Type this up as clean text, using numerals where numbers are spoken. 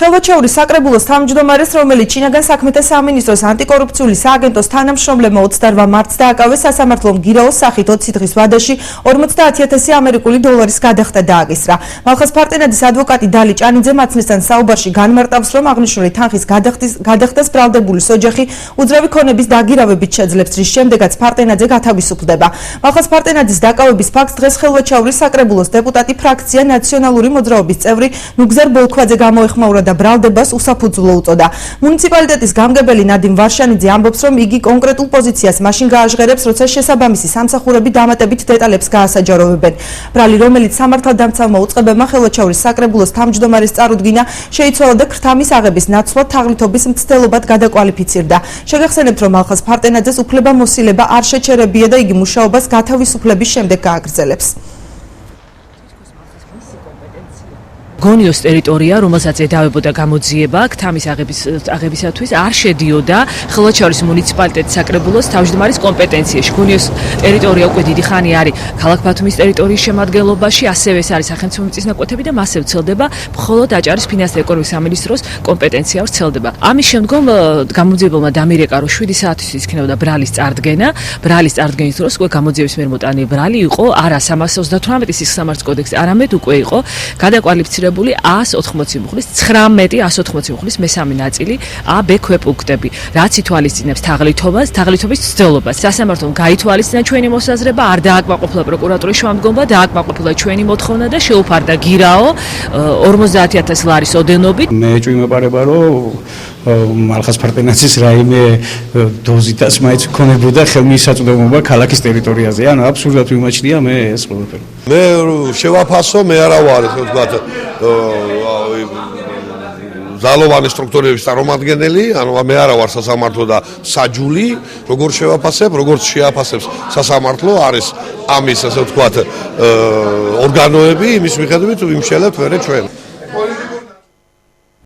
ხელვაჩაურის საკრებულოს თავმჯდომარეს, რომელიც ჩინაგან საქმეთა სამინისტროს ანტიკორუფციული სააგენტოს თანამშრომლებმა 28 მარტს დააკავეს სასამართლო მგირაოს სახით 20 დღის ვადაში 50,000 ამერიკული დოლარის გადახდა დააკისრა. მალხაზ ფარტენაძის ადვოკატი დალი ჭანიძე მაცნესთან საუბარში განმარტავს, რომ აღნიშნული თანხის გადახდას ბრალდებული ოჯახი უძრავი ქონების დაგირავებით შეძლებს, რის შემდეგაც ფარტენაძე გათავისუფლდება. მალხაზ ფარტენაძის დაკავების ფაქტს დღეს ხელვაჩაურის საკრებულოს დეპუტატი ფრაქცია ნაციონალური მოძრაობის წევრი ნუგზარ ბოლქვაძე გამოეხმაურა და ბრალდებას უსაფუძვლო უწოდა. მუნიციპალიტეტის გამგებელი ნადიმ ვარშანიძე ამბობს, რომ იგი კონკრეტულ პოზიციას მაშინ გააჟღერებს, როცა შესაბამისი სამსახურები დამატებით დეტალებს გაასაჯაროვებენ. ბრალი, რომელიც სამართალდამცავმა უწყებებმა ხელვაჩაურის საკრებულოს თავმჯდომარის წარუდგინა შეიცვალა და ქრთამის აღების ნაცვლად თაღლითობის მცდელობად გადაკვალიფიცირდა. შეგახსენებთ, რომ მალხაზ ფარტენაძეს უფლებამოსილება არ შეჩერებია და იგი მუშაობას გათავისუფლების შემდეგ გააგრძელებს. გონიოს ტერიტორია, რომელსაც ედავებოდა გამოძიება ქთამის აღებისათვის, არ შედიოდა ხელვაჩაურის მუნიციპალიტეტის საკრებულოს თავმჯდომარის კომპეტენციაში. გონიოს ტერიტორია უკვე დიდი ხანი არის ქალაქ ბათუმის ტერიტორიის შემადგენლობაში, ასევე ეს არის სახელმწიფო მიწისნაკვეთები და მასზე ვრცელდება მხოლოდ აჭარის ფინანსთა და ეკონომიკის სამინისტროს კომპეტენცია ვრცელდება. ამის შემდგომ გამოძიებელმა დამირეკა, რომ 7 საათისთვის იქნებოდა ბრალის წარდგენა. ბრალის წარდგენის დროს უკვე გამოძიების მიერ მოტანილი ბრალი იყო არა 338 სიხსამართლოს კოდექსი, არამედ უკვე იყო გადაკვალიფიცირებული 180 მუხლის 19 მუხლის მესამე ნაწილი A, B ქვეპუნქტები, რაც ითვალისწინებს თაღლითობას, თაღლითობის მცდელობას. სასამართლომ გაითვალისწინა ჩვენი მოსაზრება, არ დააკმაყოფილა პროკურატურის შუამდგომობა, დააკმაყოფილა ჩვენი მოთხოვნა და შეუფარდა გირაო 50,000 ლარის ოდენობით. მე ჭვიმეპარება, რომ მალხაზ ფარტენაძის რაიმე დოზიტაც მაინც ქონებოდა ხელმისაწვდომობა ქალაქის ტერიტორიაზე. ანუ აბსურდად ვიმაჩნია მე ეს ყველაფერი. მე შევაფასო, მე არა ვარ, ესე ვთქვათ, ზალოვანი სტრუქტურების წარმომადგენელი, ანუ მე არა ვარ სასამართლო და საჯული, როგორც შევაფასებ, როგორც შეაფასებს სასამართლო, არის ამის, ასე ვთქვათ, ორგანოები, იმის მიხედვით ვიმშელებთ ვერე ჩვენ.